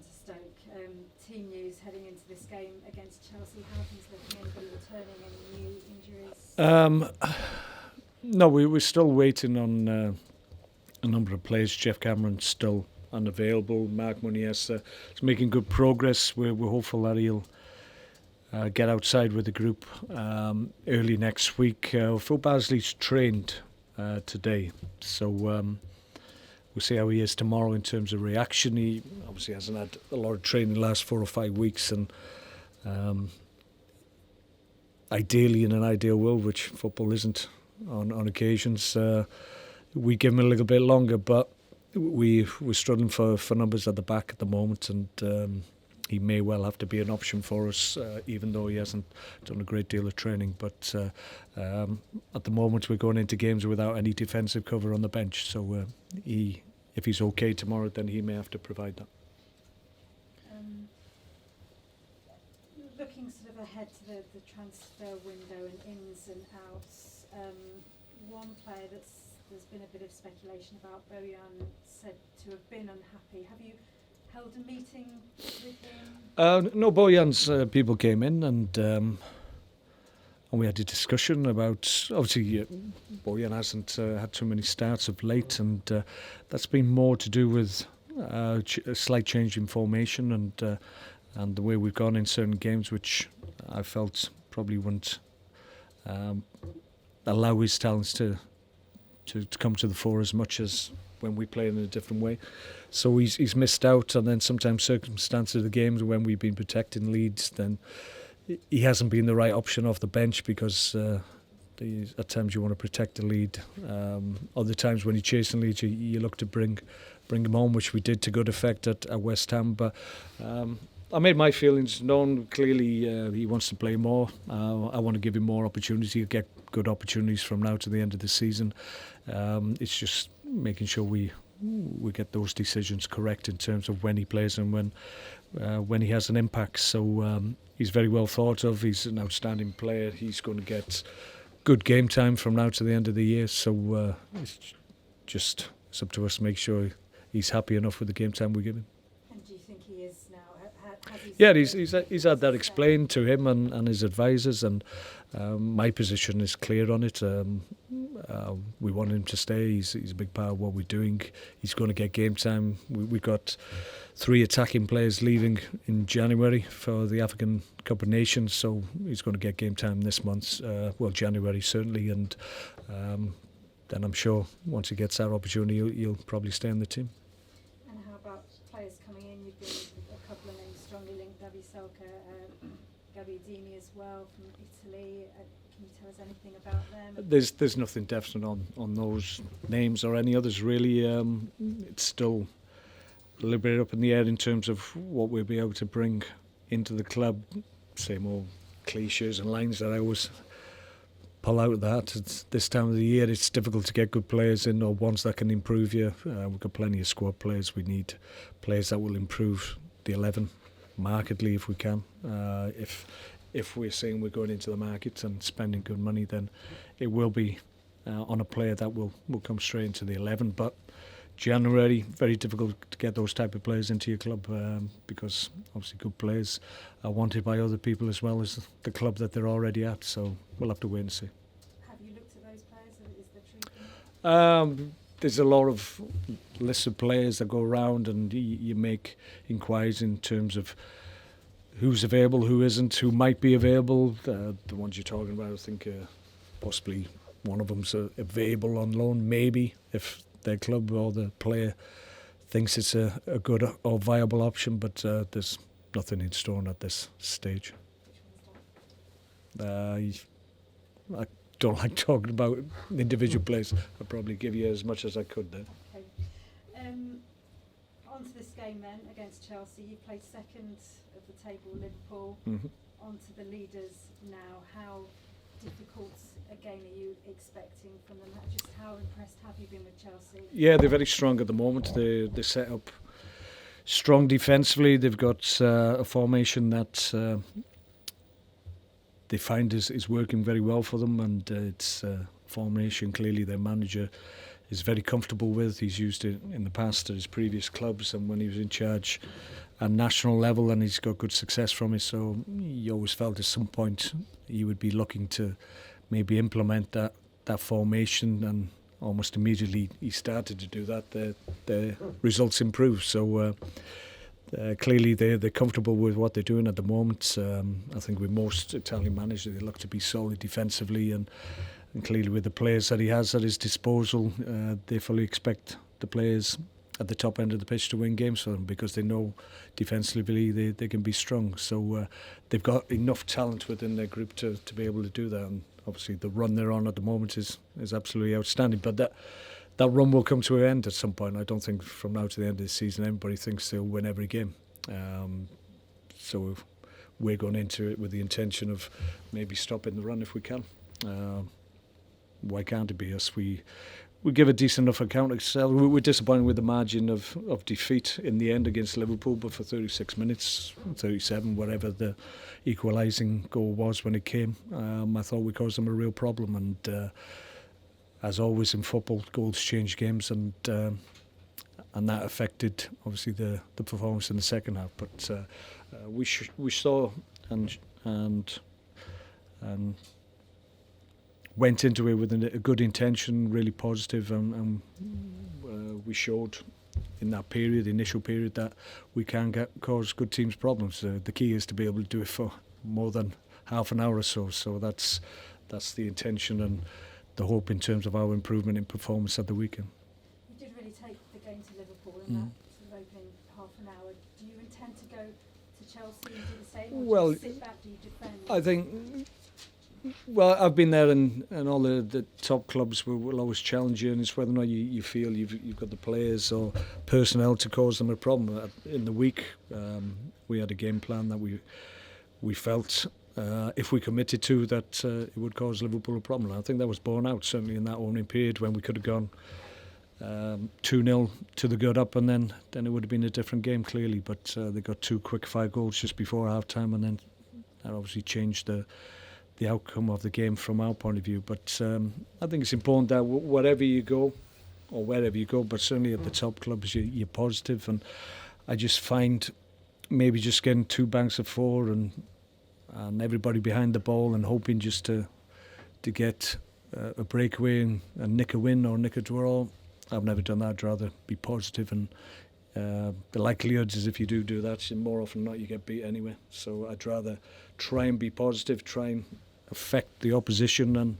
to Stoke. Team news heading into this game against Chelsea. How are things looking? Anybody returning? Any new injuries? No, we're still waiting on a number of players. Jeff Cameron's still unavailable. Mark Muniesa is making good progress. We're hopeful that he'll get outside with the group early next week. Phil Basley's trained today, so we'll see how he is tomorrow in terms of reaction. He obviously hasn't had a lot of training the last 4 or 5 weeks, and ideally, in an ideal world, which football isn't on occasions, we give him a little bit longer, but we're struggling for numbers at the back at the moment, and he may well have to be an option for us, even though he hasn't done a great deal of training. But at the moment, we're going into games without any defensive cover on the bench, so if he's okay tomorrow, then he may have to provide that. Looking sort of ahead to the transfer window and ins and outs, one player there's been a bit of speculation about, Bojan, said to have been unhappy. Have you held a meeting with him? No, Bojan's people came in and we had a discussion about, obviously Bojan hasn't had too many starts of late, and that's been more to do with a slight change in formation and the way we've gone in certain games, which I felt probably wouldn't allow his talents to come to the fore as much as when we play in a different way. So he's missed out, and then sometimes circumstances of the games when we've been protecting leads, then he hasn't been the right option off the bench, because at times you want to protect the lead. Other times when you're chasing leads, you look to bring him on, which we did to good effect at West Ham. But I made my feelings known. Clearly, he wants to play more. I want to give him more opportunity, get good opportunities from now to the end of the season. It's just making sure we get those decisions correct in terms of when he plays and when he has an impact. So he's very well thought of. He's an outstanding player. He's going to get good game time from now to the end of the year. So it's up to us to make sure he's happy enough with the game time we give him. And do you think he is now? Yeah, he's had that explained to him and his advisors, and my position is clear on it. We want him to stay. He's a big part of what we're doing. He's going to get game time. We've got 3 attacking players leaving in January for the African Cup of Nations, so he's going to get game time this month, January certainly, and then I'm sure once he gets that opportunity, he'll probably stay in the team. And how about players coming in? You've been a couple of names strongly linked, Davi Selke, Gabbiadini as well from Italy. Can you tell us anything about them? There's nothing definite on those names or any others really. It's still a little bit up in the air in terms of what we'll be able to bring into the club. Same old cliches and lines that I always pull out of that. It's this time of the year, it's difficult to get good players in, or ones that can improve you. We've got plenty of squad players. We need players that will improve the 11 markedly if we can. If we're saying we're going into the market and spending good money, then it will be on a player that will come straight into the 11. But January, very difficult to get those type of players into your club, because obviously good players are wanted by other people as well as the club that they're already at. So we'll have to wait and see. Have you looked at those players? Is the truth? There's a lot of lists of players that go around, and you make inquiries in terms of who's available, who isn't, who might be available. The ones you're talking about, I think possibly one of them's available on loan, maybe, if their club or the player thinks it's a good or viable option, but there's nothing in stone at this stage. I don't like talking about individual players. I'll probably give you as much as I could there. Okay. On to this game then against Chelsea. You played second of the table, Liverpool. Mm-hmm. On to the leaders now. How difficult a game are you expecting from them? Just how impressed have you been with Chelsea? Yeah, they're very strong at the moment. They're set up strong defensively. They've got a formation that they find is working very well for them, and it's a formation clearly their manager is very comfortable with. He's used it in the past at his previous clubs, and when he was in charge national level, and he's got good success from it. So you always felt at some point he would be looking to maybe implement that formation, and almost immediately he started to do that. The results improved. So clearly they're comfortable with what they're doing at the moment. I think with most Italian managers, they look to be solid defensively, and clearly with the players that he has at his disposal, they fully expect the players at the top end of the pitch to win games for them, because they know defensively they can be strong. So they've got enough talent within their group to be able to do that. And obviously the run they're on at the moment is absolutely outstanding. But that run will come to an end at some point. I don't think from now to the end of the season everybody thinks they'll win every game. So we're going into it with the intention of maybe stopping the run if we can. Why can't it be us? We give a decent enough account of ourselves. We were disappointed with the margin of defeat in the end against Liverpool, but for 36 minutes, 37, whatever the equalising goal was when it came, I thought we caused them a real problem. And as always in football, goals change games, and that affected obviously the performance in the second half. But we saw and went into it with a good intention, really positive, and we showed in that period, the initial period, that we can cause good teams problems. The key is to be able to do it for more than half an hour or so. So that's the intention and the hope in terms of our improvement in performance at the weekend. You did really take the game to Liverpool in that sort of opening half an hour. Do you intend to go to Chelsea and do the same, or do you sit back, do you defend? I think, well, I've been there, and all the top clubs will always challenge you, and it's whether or not you feel you've got the players or personnel to cause them a problem. In the week, we had a game plan that we felt, if we committed to, that it would cause Liverpool a problem. And I think that was borne out, certainly in that opening period, when we could have gone 2-0 to the good up, and then it would have been a different game, clearly. But they got 2 quick 5 goals just before half-time, and then that obviously changed the outcome of the game from our point of view. But I think it's important that wherever you go, but certainly at the top clubs, you're positive. And I just find maybe just getting 2 banks of 4 and everybody behind the ball and hoping just to get a breakaway and nick a win or nick a draw. I've never done that. I'd rather be positive, and the likelihood is if you do that, more often than not you get beat anyway. So I'd rather try and be positive, try and affect the opposition, and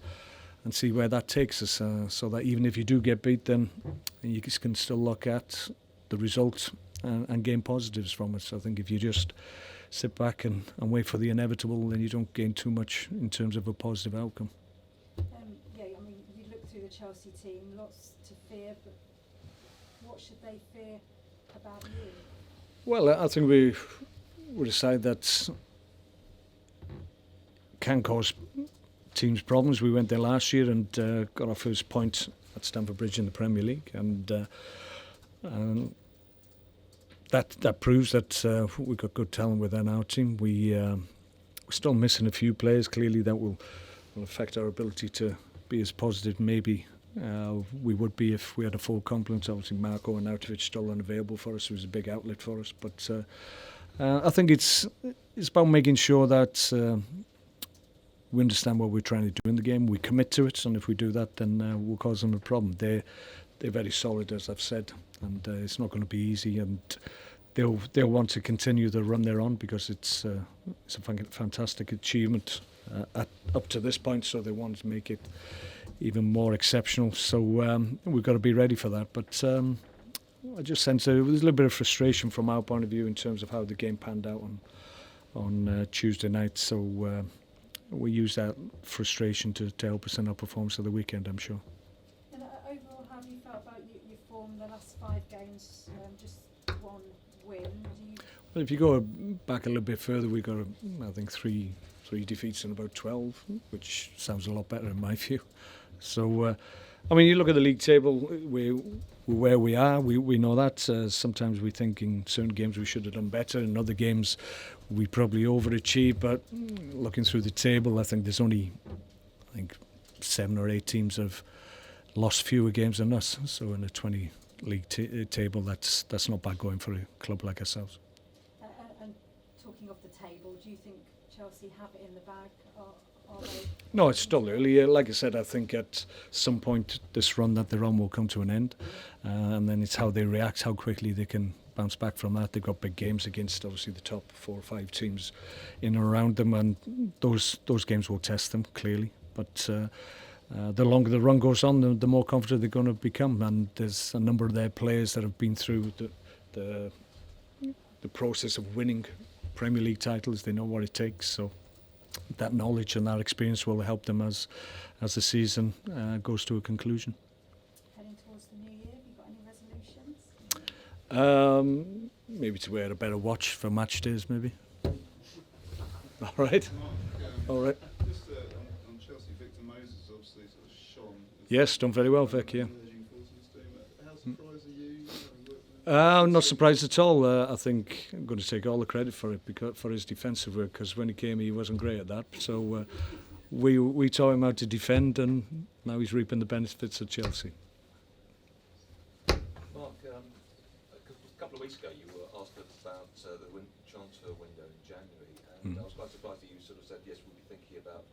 see where that takes us, so that even if you do get beat, then you can still look at the result and gain positives from it. So I think if you just sit back and wait for the inevitable, then you don't gain too much in terms of a positive outcome. Yeah, I mean, you look through the Chelsea team, lots to fear, but what should they fear about you? Well, I think we decided that can cause teams problems. We went there last year and got our first point at Stamford Bridge in the Premier League, and that proves that we've got good talent within our team. We're still missing a few players. Clearly, that will affect our ability to be as positive maybe we would be if we had a full complement. Obviously, Marco and Arnautovic still unavailable for us. It was a big outlet for us, but I think it's about making sure that we understand what we're trying to do in the game. We commit to it, and if we do that, then we'll cause them a problem. They're very solid, as I've said, and it's not going to be easy. And they'll want to continue the run they're on, because it's a fantastic achievement up to this point. So they want to make it even more exceptional. So we've got to be ready for that. But I just sense there was a little bit of frustration from our point of view in terms of how the game panned out on Tuesday night. So we use that frustration to help us in our performance of the weekend, I'm sure. And overall, how have you felt about your form the last 5 games? Just 1 win. Well, if you go back a little bit further, we got, I think, 3 defeats in about 12, which sounds a lot better in my view. So, I mean, you look at the league table, we're where we are. We know that. Sometimes we think in certain games we should have done better. In other games, we probably overachieved. But looking through the table, I think there's only, 7 or 8 teams have lost fewer games than us. So in a 20 league table, that's not bad going for a club like ourselves. talking of the table, do you think Chelsea have it in the bag? Are they? No, it's still early. Like I said, I think at some point this run that they're on will come to an end, and then it's how they react, how quickly they can bounce back from that. They've got big games against obviously the top 4 or 5 teams in and around them, and those games will test them clearly. But the longer the run goes on, the more confident they're going to become. And there's a number of their players that have been through the process of winning Premier League titles. They know what it takes, so that knowledge and that experience will help them as the season goes to a conclusion. Heading towards the new year, have you got any resolutions? Maybe to wear a better watch for match days, maybe. All right. All right. Just on Chelsea, Victor Moses obviously sort of shone. Yes, done very well, Vic, yeah. How surprised are you? I'm not surprised at all. I think I'm going to take all the credit for it for his defensive work, because when he came he wasn't great at that. So we taught him how to defend, and now he's reaping the benefits at Chelsea. Mark, a couple of weeks ago you were asked about the transfer window in January, and I was quite surprised that you sort of said yes, we'll be thinking about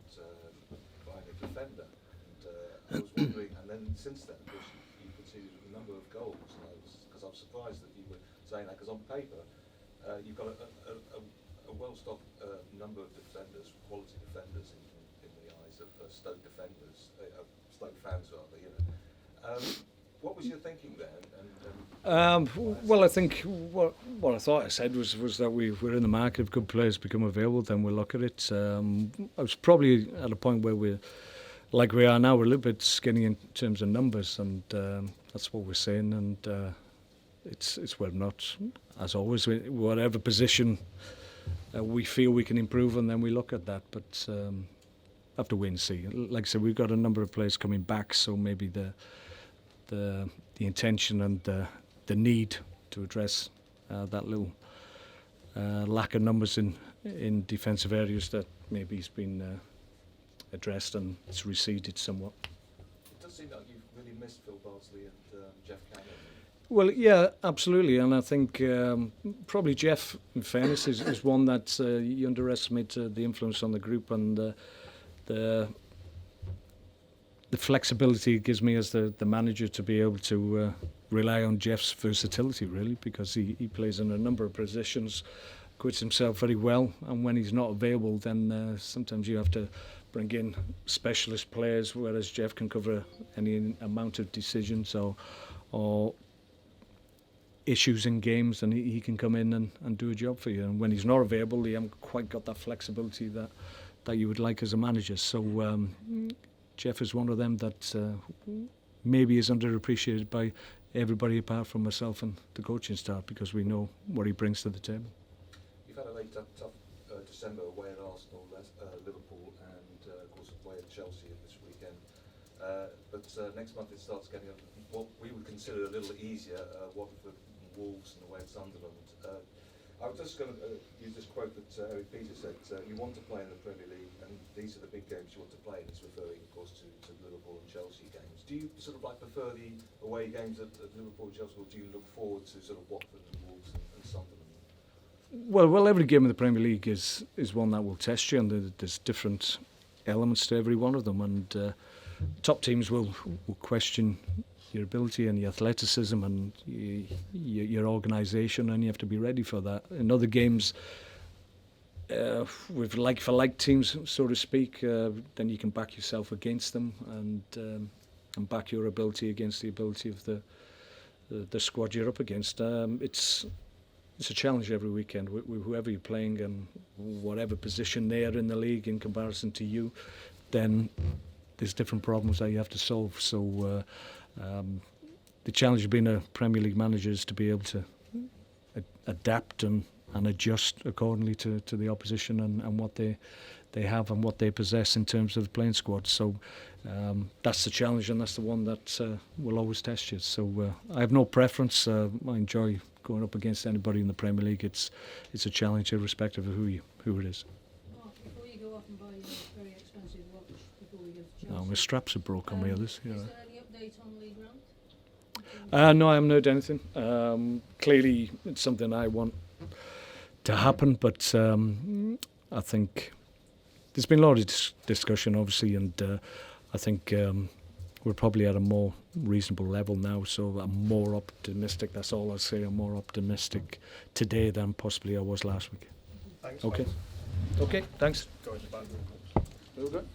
buying a defender. And I was wondering, and then since then, of course, you conceded a number of goals, because I was surprised that you were saying that, because on paper you've got a well-stocked number of defenders, quality defenders in the eyes of Stoke defenders, Stoke fans rather, you know. What was your thinking then? Well, I think what I thought I said was that we're in the market. If good players become available, then we'll look at it. I was probably at a point where we're like we are now. We're a little bit skinny in terms of numbers, and that's what we're saying. And it's whether or not, as always, whatever position we feel we can improve, and then we look at that. But have to wait and see. Like I said, we've got a number of players coming back, so maybe the intention and the need to address that little lack of numbers in defensive areas that maybe has been addressed, and it's receded somewhat. It does seem like you've really missed Phil Bardsley and Jeff Cannon. Well, yeah, absolutely, and I think probably Jeff, in fairness, is one that you underestimate the influence on the group, and the flexibility it gives me as the manager to be able to rely on Jeff's versatility, really, because he plays in a number of positions, acquits himself very well, and when he's not available, then sometimes you have to bring in specialist players, whereas Jeff can cover any amount of decisions or issues in games, and he can come in and do a job for you. And when he's not available, he hasn't quite got that flexibility that you would like as a manager. So Jeff is one of them that maybe is underappreciated by everybody apart from myself and the coaching staff, because we know what he brings to the table. You've had a very tough December away at Arsenal, Liverpool, and of course away at Chelsea this weekend. But next month it starts getting what we would consider a little easier. Watford, Wolves, and away at Sunderland. I was just going to use this quote that Eric Peter said, you want to play in the Premier League, and these are the big games you want to play, and it's referring, of course, to Liverpool and Chelsea games. Do you sort of like prefer the away games at Liverpool and Chelsea, or do you look forward to sort of Watford and Wolves and Sunderland? Well, every game in the Premier League is one that will test you, and there's different elements to every one of them, and top teams will question your ability and your athleticism and your organisation, and you have to be ready for that. In other games, with like-for-like teams, so to speak, then you can back yourself against them and back your ability against the ability of the squad you're up against. It's a challenge every weekend with whoever you're playing and whatever position they are in the league in comparison to you. Then there's different problems that you have to solve. So the challenge of being a Premier League manager is to be able to adapt and adjust accordingly to the opposition and what they have and what they possess in terms of the playing squad. So that's the challenge, and that's the one that will always test you. So I have no preference. I enjoy going up against anybody in the Premier League. It's a challenge irrespective of who it is. Mark, before you go off and buy a very expensive watch before we go to Chelsea, My straps are broke on me others. is there any update on Lee Grant? No, I haven't heard anything. Clearly, it's something I want to happen. But I think there's been a lot of discussion, obviously, and I think we're probably at a more reasonable level now. So I'm more optimistic. That's all I'll say. I'm more optimistic today than possibly I was last week. Thanks. Okay. Miles. Okay. Thanks. Go in the back. Well done.